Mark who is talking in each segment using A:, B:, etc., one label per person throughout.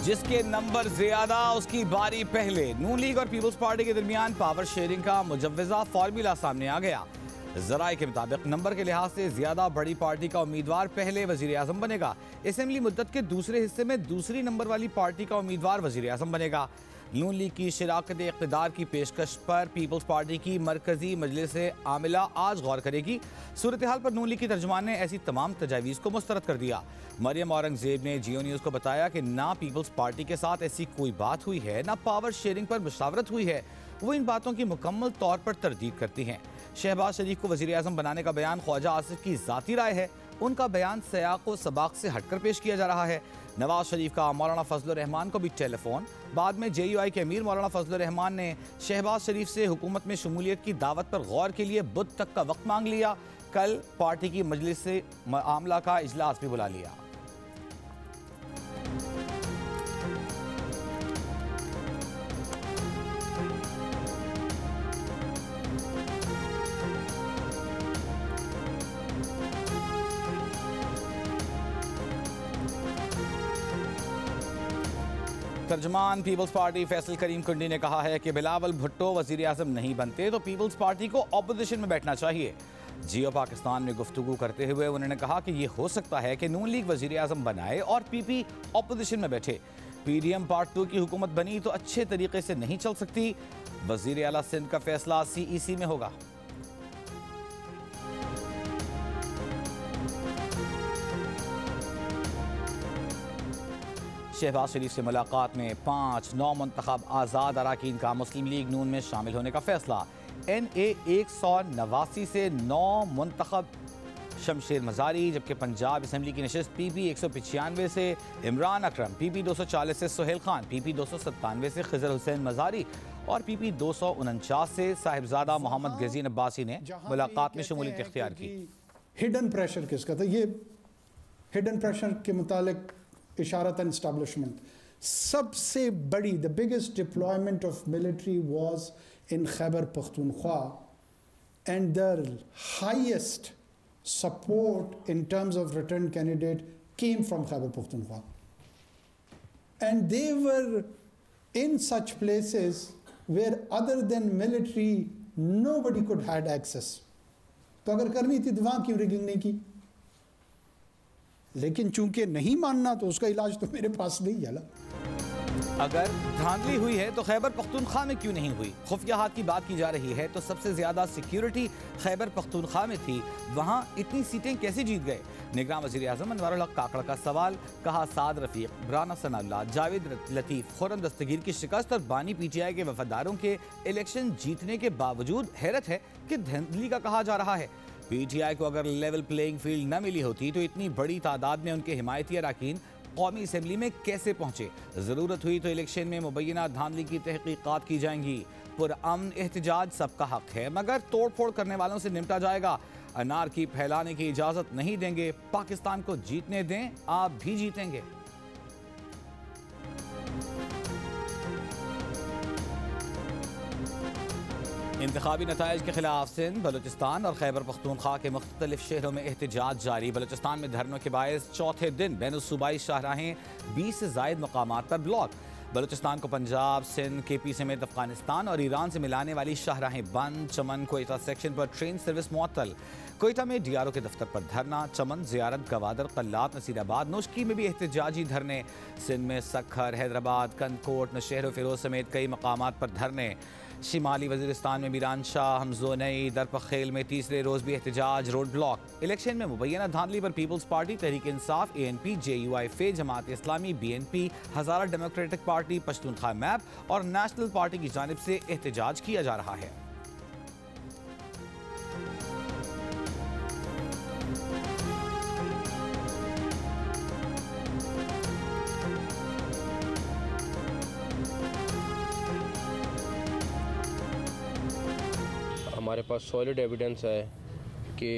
A: जिसके नंबर ज्यादा उसकी बारी पहले। नून लीग और पीपल्स पार्टी के दरमियान पावर शेयरिंग का मुजव्वजा फार्मूला सामने आ गया। जराए के मुताबिक नंबर के लिहाज से ज्यादा बड़ी पार्टी का उम्मीदवार पहले वजीर आजम बनेगा। असेंबली मुद्दत के दूसरे हिस्से में दूसरी नंबर वाली पार्टी का उम्मीदवार वजीर आजम बनेगा। नून लीग की शराकत इक़्तिदार की पेशकश पर पीपल्स पार्टी की मरकजी मजलिस आमिला आज गौर करेगी। सूरत हाल पर नून लीग की तर्जुमान ने ऐसी तमाम तजावीज़ को मुस्तरद कर दिया। मरियम औरंगजेब ने जियो न्यूज़ को बताया कि ना पीपल्स पार्टी के साथ ऐसी कोई बात हुई है, ना पावर शेयरिंग पर मुशावरत हुई है। वो इन बातों की मुकम्मल तौर पर तरदीद करती हैं। शहबाज शरीफ को वज़ीर आज़म बनाने का बयान ख्वाजा आसिफ की ज़ाती राय है। उनका बयान सयाक़ व सबाक़ से हटकर पेश किया जा रहा है। नवाज शरीफ का मौलाना फजलुर रहमान को भी टेलीफोन। बाद में JUI के अमीर मौलाना फजलुर रहमान ने शहबाज शरीफ से हुकूमत में शमूलियत की दावत पर गौर के लिए बुध तक का वक्त मांग लिया। कल पार्टी की मजलिस से आमला का इजलास भी बुला लिया। तर्जमान पीपल्स पार्टी फैसल करीम कुंडी ने कहा है कि बिलावल भुट्टो वजीर आज़म नहीं बनते तो पीपल्स पार्टी को ऑपोजिशन में बैठना चाहिए। जियो पाकिस्तान में गुफ्तगू करते हुए उन्होंने कहा कि यह हो सकता है कि नून लीग वजीर आज़म बनाए और PP ऑपोजिशन में बैठे। PDM पार्ट 2 की हुकूमत बनी तो अच्छे तरीके से नहीं चल सकती। वजीर आला सिंध का फैसला CEC में होगा। शहबाज शरीफ से मुलाकात में 5 नौमुंतखब आज़ाद अरकान का मुस्लिम लीग नून में शामिल होने का फैसला। NA 189 से 9 मुंतखब शमशेर मजारी, जबकि पंजाब असम्बली की नशिस्त PP 195 से इमरान अकरम, PP 240 से सुहेल खान, PP 297 से खिजर हुसैन मजारी और PP 249 से साहिबजादा मोहम्मद गजीन अब्बासी ने मुलाकात में शमूलियत इख्तियार की।
B: हिडन प्रेशर किसका था? ये हिडन प्रेशर के मुतालिक इशारतन एस्टैब्लिशमेंट सबसे बड़ी the biggest deployment of military was in Khyber Pakhtunkhwa and the highest support in terms of return candidate came from Khyber Pakhtunkhwa and they were in such places where other than military nobody could had access. तो अगर करनी थी तो वहां क्यों rigging नहीं की? लेकिन चूंकि नहीं मानना तो उसका इलाज तो मेरे पास नहीं है ना।
A: अगर धांधली हुई है तो खैबर पख्तूनख्वा में क्यों नहीं हुई? खुफिया हाथ की बात की जा रही है तो सबसे ज्यादा सिक्योरिटी खैबर पख्तूनख्वा में थी, वहां इतनी सीटें कैसे जीत गए? निगरान वज़ीर आज़म अनवारुल हक काकड़ा का सवाल। कहा साद रफीक, राना सनाउल्लाह, जावेद लतीफ़, खुर्रम दस्तगीर की शिकस्त और बानी PTI के वफादारों के इलेक्शन जीतने के बावजूद हैरत है कि धांधली का कहा जा रहा है। PTI को अगर लेवल प्लेइंग फील्ड न मिली होती तो इतनी बड़ी तादाद में उनके हिमायती अरकान कौमी असम्बली में कैसे पहुंचे? जरूरत हुई तो इलेक्शन में मुबैना धांधली की तहकीकात की जाएंगी। पुरअमन एहतजाज सबका हक है, मगर तोड़ फोड़ करने वालों से निपटा जाएगा। अनार की फैलाने की इजाजत नहीं देंगे। पाकिस्तान को जीतने दें, आप भी जीतेंगे। इंतखाबी नताइज के खिलाफ सिंध, बलूचिस्तान और खैबर पख्तूनख्वा के मुख्तलिफ शहरों में एहतजाज जारी। बलूचिस्तान में धरनों के बायस चौथे दिन बैनुल-सूबाई शाहराहें 20 से ज़ायद मकामात पर ब्लॉक। बलूचिस्तान को पंजाब, सिंध, KP समेत अफगानिस्तान और ईरान से मिलाने वाली शाहराहें बंद। चमन कोयटा सेक्शन पर ट्रेन सर्विस मुअत्तल। कोयटा में DRO के दफ्तर पर धरना। चमन, ज़ियारत, गवादर, कल्लात, नसीराबाद, नोशकी में भी एहतजाजी धरने। सिंध में सखर, हैदराबाद, कंदकोट, नौशहर फिरोज समेत कई मकामात पर धरने। शिमाली वजीरिस्तान में मीरानशाह, हमजोनई, दरपखेल में तीसरे रोज भी एहतजाज, रोड ब्लॉक। इलेक्शन में मुबैना धांधली पर peoples party, Tehreek Insaf, ANP, JUI, फे, जमात इस्लामी, BNP, हज़ारा डेमोक्रेटिक पार्टी, पश्तूनख्वा मैप और नेशनल पार्टी की जानिब से एहतजाज किया जा रहा है।
C: हमारे पास सॉलिड एविडेंस है कि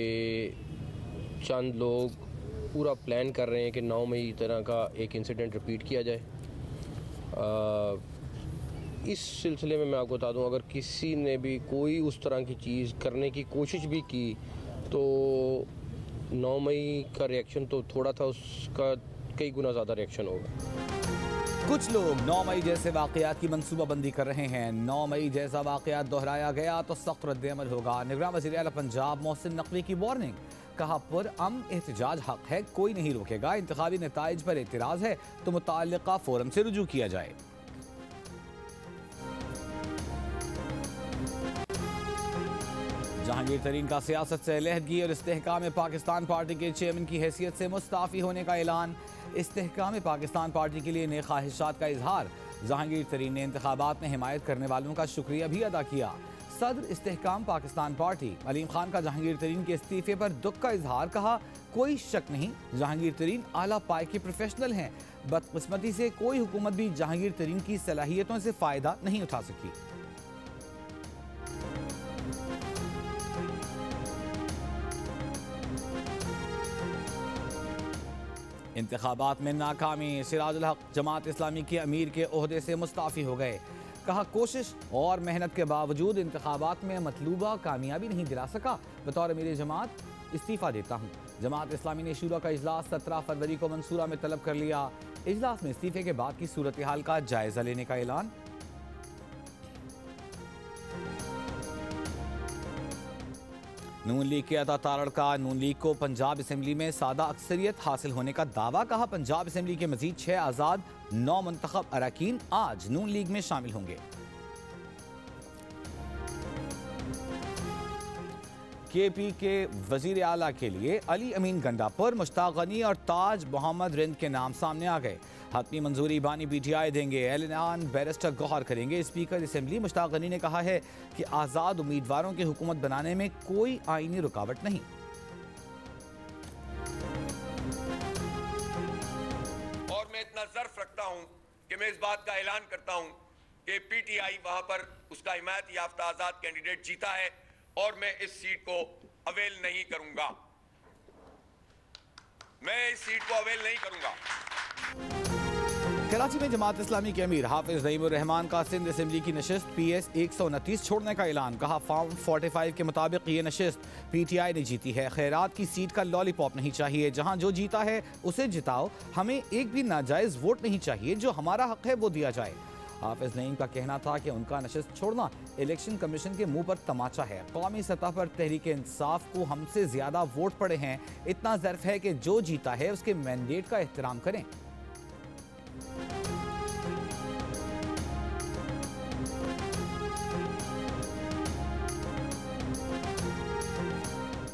C: चंद लोग पूरा प्लान कर रहे हैं कि 9 मई तरह का एक इंसिडेंट रिपीट किया जाए। इस सिलसिले में मैं आपको बता दूं, अगर किसी ने भी कोई उस तरह की चीज़ करने की कोशिश भी की तो 9 मई का रिएक्शन तो थोड़ा था, उसका कई गुना ज़्यादा रिएक्शन होगा।
A: कुछ लोग 9 मई जैसे वाकयात की मनसूबाबंदी कर रहे हैं। 9 मई जैसा वाकयात दोहराया गया तो सख्त रद्द-ए-अमल होगा। निगरान वज़ीर आला पंजाब मोहसिन नकवी की वार्निंग। कहा पुरअमन एहतजाज हक है, कोई नहीं रोकेगा। इंतखाबी नताइज पर एतराज़ है तो मुताल्लिका फोरम से रुजू किया जाए। जहांगीर तरीन का सियासत से अलहदगी और इस्तेहकाम पाकिस्तान पार्टी के चेयरमैन की हैसियत से मुस्ताफ़ी होने का ऐलान। इस्तेहकाम पाकिस्तान पार्टी के लिए नए ख्वाहिशात का इजहार। जहांगीर तरीन ने इंतखाबात में हिमायत करने वालों का शुक्रिया भी अदा किया। सदर इस्तेहकाम पाकिस्तान पार्टी अलीम खान का जहांगीर तरीन के इस्तीफे पर दुख का इजहार। कहा कोई शक नहीं, जहांगीर तरीन आला पाए के प्रोफेशनल हैं। बदकिस्मती से कोई हुकूमत भी जहांगीर तरीन की सलाहियतों से फ़ायदा नहीं उठा सकी। इंतखाबात में नाकामी। सिराजुल हक जमात इस्लामी के अमीर के ओहदे से मुस्ताफ़ी हो गए। कहा कोशिश और मेहनत के बावजूद इंतखाबात में मतलूबा कामयाबी नहीं दिला सका। बतौर अमीर जमात इस्तीफ़ा देता हूँ। जमात इस्लामी ने शूरा का इजलास 17 फरवरी को मंसूरा में तलब कर लिया। इजलास में इस्तीफे के बाद की सूरत हाल का जायजा लेने का ऐलान। नून लीग के अता तारड़ का नून लीग को पंजाब असम्बली में सादा अक्सरियत हासिल होने का दावा। कहा पंजाब असम्बली के मजीद 6 आज़ाद 9 मुंतखब अरकान आज नून लीग में शामिल होंगे। KP के वजीर आला के लिए अली अमीन गंडापुर, मुश्ताक गनी और ताज मोहम्मद रिंद के नाम सामने आ गए। हतमी मंजूरी बानी PTI देंगे। ऐलान बैरिस्टर गौहर करेंगे। स्पीकर असम्बली मुश्ताक गनी ने कहा है कि आज़ाद उम्मीदवारों की हुकूमत बनाने में कोई आईनी रुकावट नहीं।
D: और मैं इतना ज़र्फ रखता हूं कि मैं इस बात का ऐलान करता हूं कि PTI वहां पर उसका हिमायत याफ्ता आज़ाद कैंडिडेट जीता है और मैं इस सीट को अवेल नहीं करूंगा। मैं इस सीट को अवेल नहीं करूंगा।
A: कराची में जमात इस्लामी के अमीर हाफिज नईमुर रहमान का सिंध असेंबली की नशिस्त PS 129 छोड़ने का ऐलान। कहा फॉर्म 45 के मुताबिक ये नशिस्त PTI ने जीती है। खैरात की सीट का लॉलीपॉप नहीं चाहिए। जहां जो जीता है उसे जिताओ। हमें एक भी नाजायज वोट नहीं चाहिए। जो हमारा हक है वो दिया जाए। हाफिज नईम का कहना था कि उनका नशिस्त छोड़ना इलेक्शन कमीशन के मुंह पर तमाचा है। कौमी सतह पर तहरीक इंसाफ को हमसे ज्यादा वोट पड़े हैं। इतना ज़र्फ है कि जो जीता है उसके मैंडेट का एहतराम करें।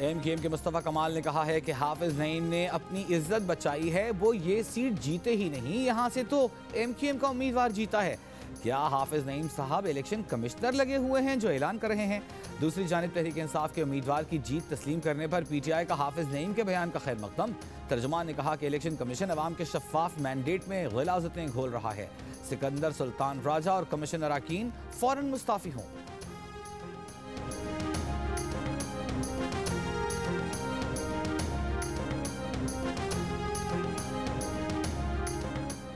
A: MKM के मुस्तफ़ा कमाल ने कहा है कि हाफिज नईम ने अपनी इज्जत बचाई है। वो ये सीट जीते ही नहीं, यहाँ से तो MKM का उम्मीदवार जीता है। क्या हाफिज नईम साहब इलेक्शन कमिश्नर लगे हुए हैं जो ऐलान कर रहे हैं? दूसरी जानिब तहरीक इंसाफ के उम्मीदवार की जीत तस्लीम करने पर PTI का हाफिज नईम के बयान का खैर मकदम। तर्जुमान ने कहा कि इलेक्शन कमीशन अवाम के शफाफ मैंडेट में ग़िलाज़तें घोल रहा है। सिकंदर सुल्तान राजा और कमीशन अरकान फौरन मुस्ताफ़ी हों।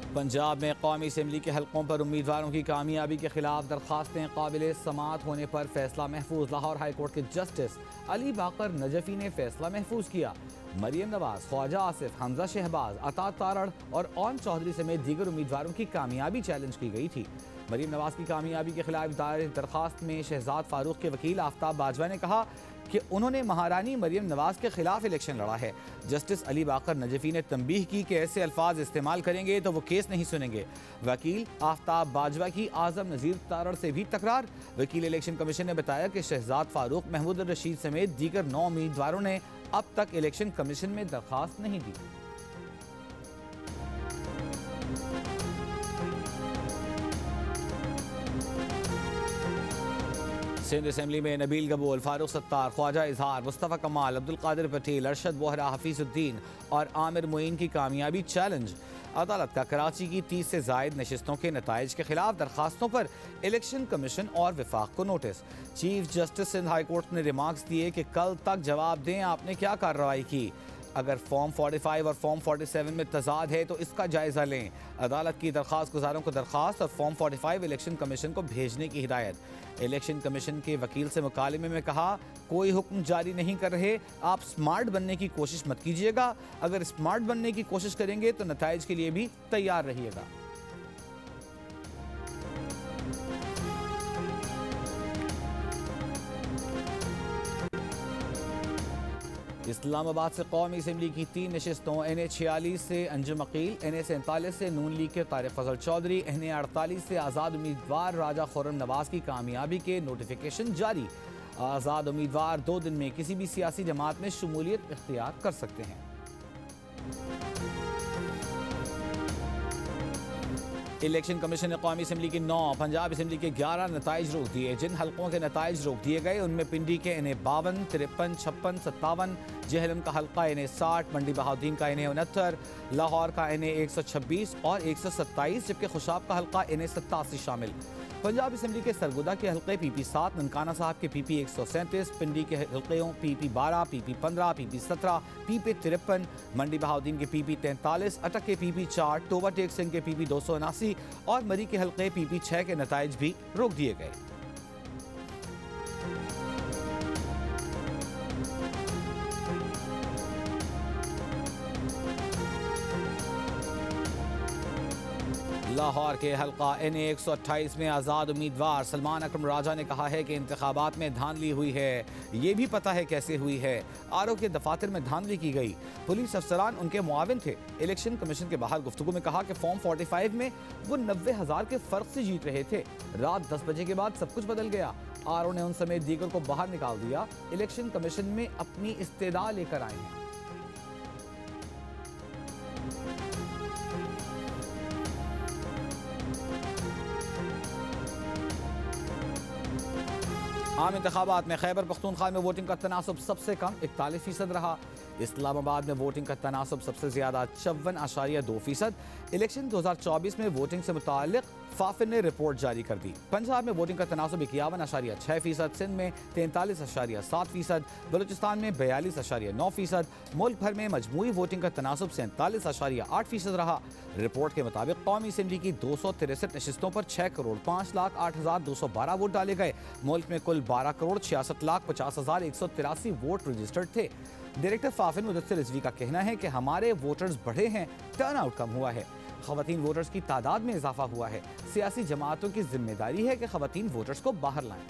A: पंजाब में कौमी असम्बली के हलकों पर उम्मीदवारों की कामयाबी के खिलाफ दरखास्तें काबिल समाअत होने पर फैसला महफूज। लाहौर हाई कोर्ट के जस्टिस अली बाकर नजफी ने फैसला महफूज किया। मरियम नवाज, ख्वाजा आसिफ, हमजा शहबाज, अता तारड़ और ओन चौधरी समेत दीगर उम्मीदवारों की कामयाबी चैलेंज की गई थी। मरियम नवाज की कामयाबी के खिलाफ दायर दरखास्त में शहजाद फारूक के वकील आफ्ताब बाजवा ने कहा कि उन्होंने महारानी मरियम नवाज के खिलाफ इलेक्शन लड़ा है। जस्टिस अली बाकर नजफी ने तंबीह की कि ऐसे अल्फाज इस्तेमाल करेंगे तो वो केस नहीं सुनेंगे। वकील आफ्ताब बाजवा की आजम नज़ीर तारड़ से भी तकरार। वकील इलेक्शन कमीशन ने बताया कि शहजाद फारूक, महमूद रशीद समेत दीगर 9 उम्मीदवारों ने अब तक इलेक्शन कमीशन में दरखास्त नहीं दी। सिंध असेंबली में नबील गबूल, फारूक सत्तार, ख्वाजा इजहार, मुस्तफ़ा कमाल, अब्दुल कादिर पटेल, अरशद बोहरा, हफीजुद्दीन और आमिर मोइन की कामयाबी चैलेंज। अदालत का कराची की 30 से जायद नशिस्तों के नताइज के खिलाफ दरखास्तों पर इलेक्शन कमीशन और विफाक को notice. Chief justice Sindh high court ने रिमार्क्स दिए कि कल तक जवाब दें आपने क्या कार्रवाई की। अगर फॉर्म 45 और फॉर्म 47 में तजाद है तो इसका जायजा लें। अदालत की दरखास्त गुजारों को दरखास्त और फॉर्म 45 इलेक्शन कमीशन को भेजने की हिदायत। इलेक्शन कमीशन के वकील से मुकालमे में कहा, कोई हुक्म जारी नहीं कर रहे, आप स्मार्ट बनने की कोशिश मत कीजिएगा। अगर स्मार्ट बनने की कोशिश करेंगे तो नताइज के लिए भी तैयार रहिएगा। इस्लामाबाद से कौमी असम्बली की 3 नशिस्तों NA 46 से अंजुम अकील, NA 47 से नून लीग के तारिक फजल चौधरी, NA 48 से आज़ाद उम्मीदवार राजा खुर्रम नवाज की कामयाबी के नोटिफिकेशन जारी। आज़ाद उम्मीदवार 2 दिन में किसी भी सियासी जमात में शमूलियत इख्तियार कर सकते हैं। इलेक्शन कमीशन ने कौमी असम्बली की 9, पंजाब असम्बली के 11 नताइज रोक दिए। जिन हल्कों के नताइज रोक दिए गए उनमें पिंडी के NA 52, 53, 56, 57, जहलम का हल्का NA 60, मंडी बहाउद्दीन का NA 69, लाहौर का NA 126 और 127, जबकि खुशाब का हल्का NA 87 शामिल। पंजाब असम्बली के सरगोदा के हल्के PP 7, ननकाना साहब के PP 137, पिंडी के हल्कों PP 12, PP 15, PP 17, PP 53, मंडी बहाउद्दीन के PP 43, अटक के PP 4, टोबा टेक सिंह के PP 279 और मरी के हल्के PP 6 के नताइज भी रोक दिए गए। लाहौर के हल्का NA 128 में आज़ाद उम्मीदवार सलमान अकरम राजा ने कहा है कि इंतखाबात में धांधली हुई है, ये भी पता है कैसे हुई है। आरओ के दफातर में धांधली की गई, पुलिस अफसरान उनके मुआविन थे। इलेक्शन कमीशन के बाहर गुफ्तगू में कहा कि फॉर्म 45 में वो 90,000 के फर्क से जीत रहे थे। रात 10 बजे के बाद सब कुछ बदल गया। आरओ ने उन समेत दीगर को बाहर निकाल दिया। इलेक्शन कमीशन में अपनी इस्तेदा लेकर आए हैं। आम इंतखाबात में खैबर पख्तूनख्वा में वोटिंग का तनासब सबसे कम 41% रहा। इस्लामाबाद में वोटिंग का तनासब सबसे ज्यादा 54.2%। इलेक्शन 2024 में वोटिंग से मुताल्लिक फाफिन ने रिपोर्ट जारी कर दी। पंजाब में वोटिंग का तनासब 51.6%, सिंध में 43.7%, बलूचिस्तान में 42.9%। मुल्क भर में मजमूई वोटिंग का तनासब 47.8% रहा। रिपोर्ट के मुताबिक कौमी असम्बली की 263 नशिस्तों पर 6,05,08,212 वोट डाले गए। मुल्क में कुल 12,66,50,183 वोट रजिस्टर्ड थे। डायरेक्टर फाफिन मुदस्सिर रिजवी का कहना है कि हमारे वोटर्स बढ़े हैं, टर्नआउट कम हुआ है। खवातीन वोटर्स की तादाद में इजाफा हुआ है। सियासी जमातों की जिम्मेदारी है कि खवातीन वोटर्स को बाहर लाएं।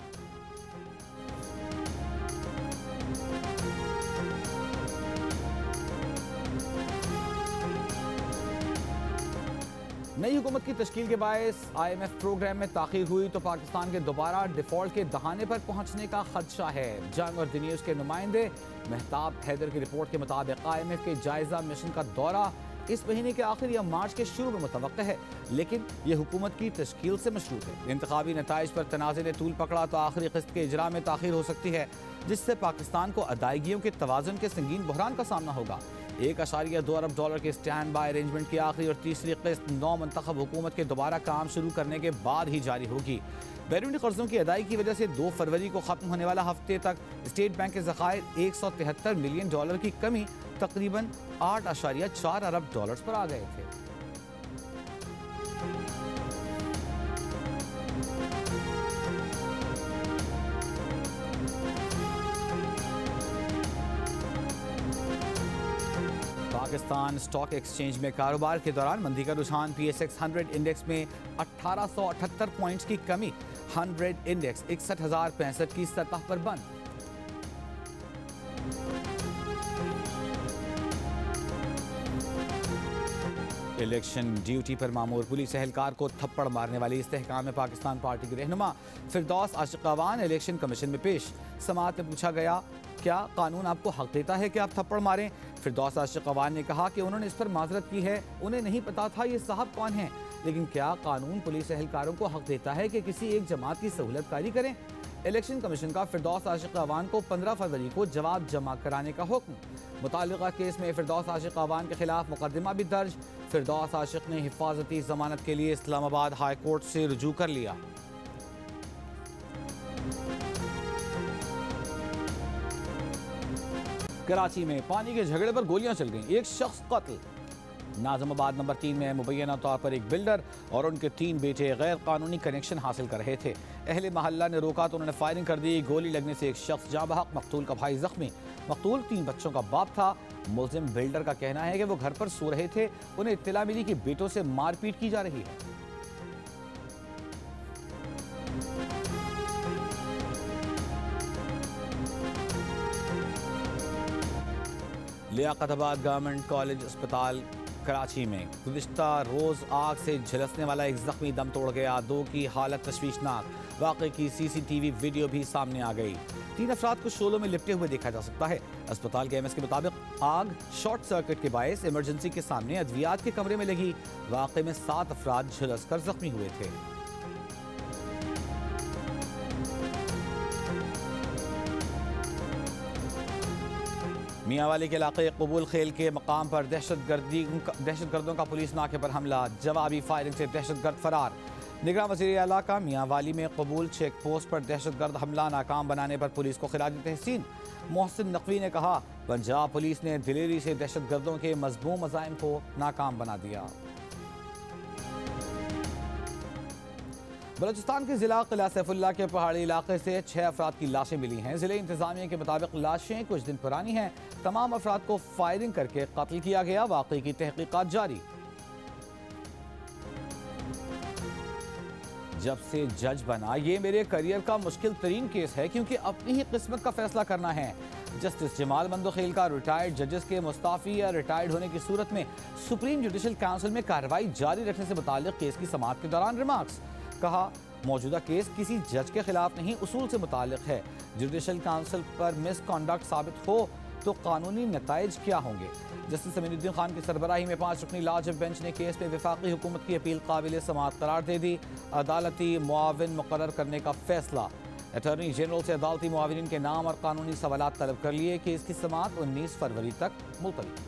A: नई हुकूमत की तश्कील के बायस IMF प्रोग्राम में ताख़ीर हुई तो पाकिस्तान के दोबारा डिफॉल्ट के दहाने पर पहुंचने का खदशा है। जंग और द न्यूज़ के नुमाइंदे मेहताब हैदर की रिपोर्ट के मुताबिक IMF के जायजा मिशन का दौरा इस महीने के आखिर या मार्च के शुरू में मुतवक्का है, लेकिन यह हुकूमत की तश्कील से मशरूत है। इंतखाबी नताइज पर तनाज़े ने तूल पकड़ा तो आखिरी किस्त के इजरा में ताख़ीर हो सकती है, जिससे पाकिस्तान को अदायगियों के तवाज़ुन के संगीन बहरान का सामना होगा। $1.2 अरब के स्टैंड बाय अरेंजमेंट की आखिरी और तीसरी किस्त 9 मुंतखब हुकूमत के दोबारा काम शुरू करने के बाद ही जारी होगी। बैरूनी कर्जों की अदायगी की वजह से 2 फरवरी को खत्म होने वाला हफ्ते तक स्टेट बैंक के ज़खायर $173 मिलियन की कमी तकरीबन $8.4 अरब पर आ गए थे। पाकिस्तान स्टॉक एक्सचेंज में कारोबार के दौरान मंदी का रुझान। PSX 100 इंडेक्स में 1878 पॉइंट्स की कमी। 100 इंडेक्स 61,065 की सतह पर बंद। इलेक्शन ड्यूटी पर मामूर पुलिस एहलकार को थप्पड़ मारने वाली इस्तेहकाम पाकिस्तान पार्टी के रहनुमा फिरदौस आशिकावान इलेक्शन कमीशन में पेश। समाअत में पूछा गया, क्या कानून आपको हक देता है कि आप थप्पड़ मारें? फिरदौस आशिकावान ने कहा कि उन्होंने इस पर माजरत की है, उन्हें नहीं पता था ये साहब कौन हैं, लेकिन क्या कानून पुलिस एहलकारों को हक देता है कि किसी एक जमात की सहूलतकारी करें? इलेक्शन कमीशन का फिरदौस आशिकावान को 15 फरवरी को जवाब जमा कराने का हुक्म। मुतालिका केस में फिरदौस आशिकावान के खिलाफ मुकदमा भी दर्ज। फिरदौस आशिक ने हिफाजती जमानत के लिए इस्लामाबाद हाई कोर्ट से रुजू कर लिया। कराची में पानी के झगड़े पर गोलियां चल गईं, एक शख्स कत्ल। नाज़िमाबाद नंबर 3 में मुबैना तौर पर एक बिल्डर और उनके 3 बेटे गैर कानूनी कनेक्शन हासिल कर रहे थे। अहले महल्ला ने रोका तो उन्होंने फायरिंग कर दी। गोली लगने से एक शख्स जाँ बहक, मकतूल का भाई जख्मी। मकतूल 3 बच्चों का बाप था। मुल्जिम बिल्डर का कहना है कि वो घर पर सो रहे थे, उन्हें इत्तला मिली कि बेटों से मारपीट की जा रही है। लियाकताबाद गवर्नमेंट कॉलेज अस्पताल कराची में गुज़िश्ता रोज़ आग से झुलसने वाला एक जख्मी दम तोड़ गया। 2 की हालत तशवीशनाक। वाक़े की CCTV वीडियो भी सामने आ गई। 3 अफराद को शोलों में लिपटे हुए देखा जा सकता है। अस्पताल के MS के मुताबिक आग शॉर्ट सर्किट के बायस इमरजेंसी के सामने अद्वियात के कमरे में लगी। वाक़े में 7 अफराद झुलसकर जख्मी हुए थे। मियांवाली के इलाके कबूल खेल के मकाम पर दहशतगर्दों का पुलिस नाके पर हमला। जवाबी फायरिंग से दहशतगर्द फरार। निगरान वज़ीर आला का मियांवाली में कबूल चेक पोस्ट पर दहशतगर्द हमला नाकाम बनाने पर पुलिस को खिराज तहसीन। मोहसिन नकवी ने कहा, पंजाब पुलिस ने दिलेरी से दहशतगर्दों के मज़मूम मज़ाइम को नाकाम बना दिया। बलूचिस्तान के जिला किला सैफुल्ला के पहाड़ी इलाके से 6 अफराद की लाशें मिली हैं। जिले इंतजामिया के मुताबिक लाशें कुछ दिन पुरानी हैं। तमाम अफराद को फायरिंग करके कत्ल किया गया। वाक़ई की तहकीकात जारी। जब से जज बना ये मेरे करियर का मुश्किल तरीन केस है, क्योंकि अपनी ही किस्मत का फैसला करना है। जस्टिस जमाल मंदोखेल का रिटायर्ड जजेस के मुस्ताफी या रिटायर्ड होने की सूरत में सुप्रीम जुडिशल काउंसिल में कार्रवाई जारी रखने से मुताल्लिक केस की समाअत के दौरान रिमार्क्स। कहा, मौजूदा केस किसी जज के खिलाफ नहीं, उसूल से मुताल्लिक है। जुडिशल काउंसिल पर मिसकॉन्डक्ट साबित हो तो कानूनी नताइज क्या होंगे। जस्टिस अमीनुद्दीन खान की सरबराही में 5 रुकनी लाजब बेंच ने केस में वफाकी हुकूमत की अपील काबिल समाअत करार दे दी। अदालती मुआविन मुकर्रर करने का फैसला। अटॉर्नी जनरल से अदालती मुआविन के नाम और कानूनी सवालात तलब कर लिए। केस की समाअत 19 फरवरी तक मुलतवी।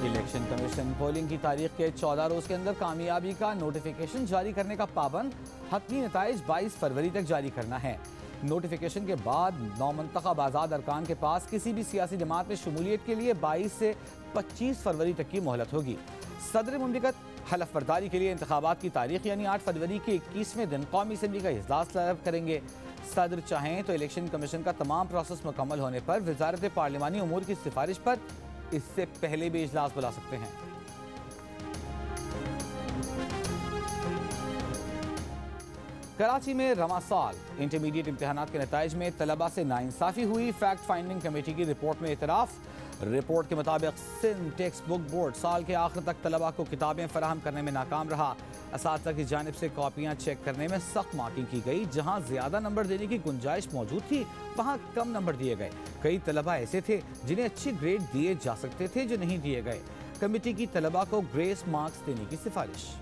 A: इलेक्शन कमीशन पोलिंग की तारीख के 14 रोज के अंदर कामयाबी का नोटिफिकेशन जारी करने का पाबंद। हतमी नताइज 22 फरवरी तक जारी करना है। नोटिफिकेशन के बाद नौमंतखब आज़ाद अरकान के पास किसी भी सियासी जमात में शमूलियत के लिए 22 से 25 फरवरी तक की मोहलत होगी। सदर मुमलिकत हलफ बर्दारी के लिए इंतखाबात की तारीख यानी 8 फरवरी के 21वें दिन कौमी असम्बली का इजलास तलब करेंगे। सदर चाहें तो इलेक्शन कमीशन का तमाम प्रोसेस मुकम्मल होने पर वजारत पार्लिमानी उमूर की सिफारिश पर इससे पहले भी इजलास बुला सकते हैं। कराची में रवा साल इंटरमीडिएट इम्तिहानात के नताइज में तलबा से नाइंसाफी हुई। फैक्ट फाइंडिंग कमेटी की रिपोर्ट में इतराफ़। रिपोर्ट के मुताबिक सिंध टेक्स्ट बुक बोर्ड साल के आखिर तक तलबा को किताबें फराहम करने में नाकाम रहा। असातिज़ा की जानिब से कॉपियाँ चेक करने में सख्त मार्किंग की गई। जहाँ ज़्यादा नंबर देने की गुंजाइश मौजूद थी वहाँ कम नंबर दिए गए। कई तलबा ऐसे थे जिन्हें अच्छे ग्रेड दिए जा सकते थे जो नहीं दिए गए। कमेटी की तलबा को ग्रेस मार्क्स देने की सिफारिश।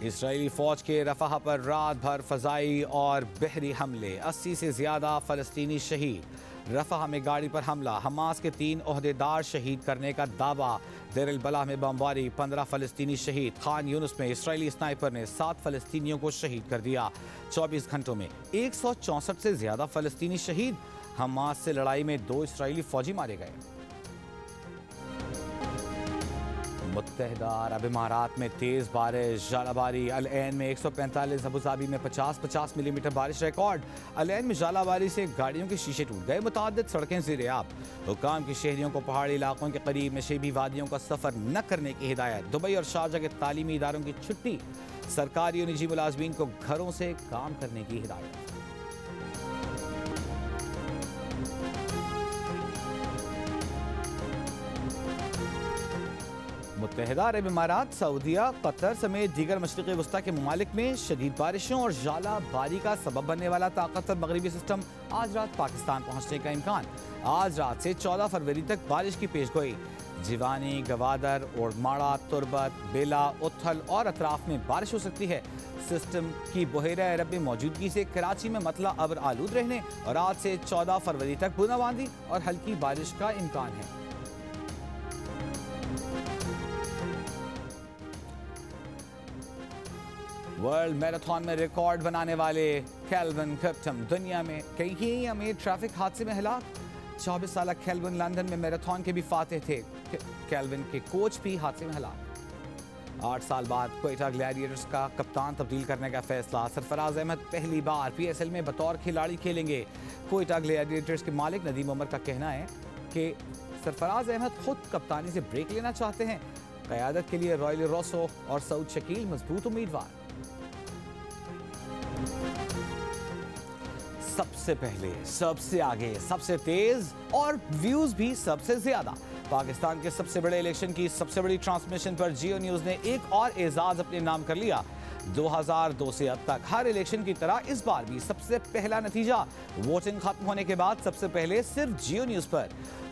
A: इसराइली फौज के रफाह पर रात भर फजाई और बहरी हमले। 80 से ज्यादा फलस्तीनी शहीद। रफाह में गाड़ी पर हमला। हमास के 3 ओहदेदार शहीद करने का दावा। देर अल बलाह में बमबारी। 15 फलस्तीनी शहीद। खान यूनुस में इसराइली स्नाइपर ने 7 फलस्तीनियों को शहीद कर दिया। 24 घंटों में 164 से ज्यादा फलस्तीनी शहीद। हमास से लड़ाई में 2 इसराइली फौजी मारे गए। मुत्तहिदा अरब इमारात में तेज बारिश। जालाबारी। अल ऐन में 145, अबूधाबी में 50-50 मिलीमीटर बारिश रिकॉर्ड। अल ऐन में जालाबारी से गाड़ियों के शीशे टूट गए। मुताद्दिद सड़कें ज़ेर-ए-आब। हुक्काम की शहरियों को पहाड़ी इलाकों के करीब नशीबी वादियों का सफर न करने की हिदायत। दुबई और शारजा के तालीमी इदारों की छुट्टी। सरकारी और निजी मुलाजमीन को घरों से काम करने की हिदायत। मुत्तहिदा अरब इमारात, सऊदीया, कतर समेत दीगर मशरिक़ वस्ता के ममालिक में शदीद बारिशों और जालाबारी का सबब बनने वाला ताकतवर मगरबी सिस्टम आज रात पाकिस्तान पहुँचने का इम्कान। आज रात से 14 फरवरी तक बारिश की पेशगोई। जिवानी, गवादर, ओडमाड़ा, तुरबत, बेला, उथल और अतराफ में बारिश हो सकती है। सिस्टम की बहेरा अरब में मौजूदगी से कराची में मतला अब्र आलूद रहने और आज से 14 फरवरी तक बूंदाबांदी और हल्की बारिश का इम्कान है। वर्ल्ड मैराथन में रिकॉर्ड बनाने वाले केल्विन किप्टम दुनिया में कई में ट्रैफिक हादसे में हलाक। 24 साल केल्विन लंदन में मैराथन के भी फातेह थे। केल्विन के कोच भी हादसे में हलाक। 8 साल बाद क्वेटा ग्लैडिएटर्स का कप्तान तब्दील करने का फैसला। सरफराज अहमद पहली बार PSL में बतौर खिलाड़ी खेलेंगे। क्वेटा ग्लैडिएटर्स के मालिक नदीम उमर का कहना है कि सरफराज अहमद खुद कप्तानी से ब्रेक लेना चाहते हैं। क़यादत के लिए रॉयल रोसो और सऊद शकील मजबूत उम्मीदवार। सबसे पहले, सबसे आगे, सबसे तेज और व्यूज भी सबसे ज्यादा। पाकिस्तान के सबसे बड़े इलेक्शन की सबसे बड़ी ट्रांसमिशन पर जियो न्यूज ने एक और एजाज अपने नाम कर लिया। 2002 से अब तक हर इलेक्शन की तरह इस बार भी सबसे पहला नतीजा वोटिंग खत्म होने के बाद सबसे पहले सिर्फ जियो न्यूज पर।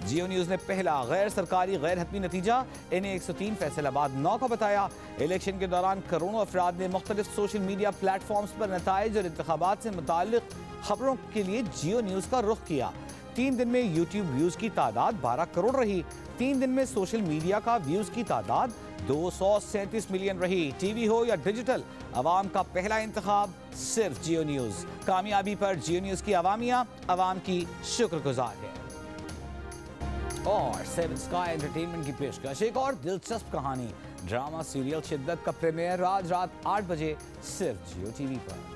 A: जियो न्यूज ने पहला गैर सरकारी गैर हतमी नतीजा NA 103 फैसलाबाद 9 का बताया। इलेक्शन के दौरान करोड़ों अफराद ने मुख्तलिफ सोशल मीडिया प्लेटफॉर्म्स पर नताइज और इंतखाबात से मुताल्लिक खबरों के लिए जियो न्यूज का रुख किया। 3 दिन में यूट्यूब व्यूज की तादाद 12 करोड़ रही। 3 दिन में सोशल मीडिया का व्यूज की तादाद 237 मिलियन रही। टीवी हो या डिजिटल, अवाम का पहला इंतखाब सिर्फ जियो न्यूज। कामयाबी पर जियो न्यूज की अवामिया अवाम की शुक्रगुजार है। और सेवन स्काई एंटरटेनमेंट की पेशकश एक और दिलचस्प कहानी, ड्रामा सीरियल शिद्दत का प्रीमियर आज रात 8 बजे सिर्फ जियो टीवी पर।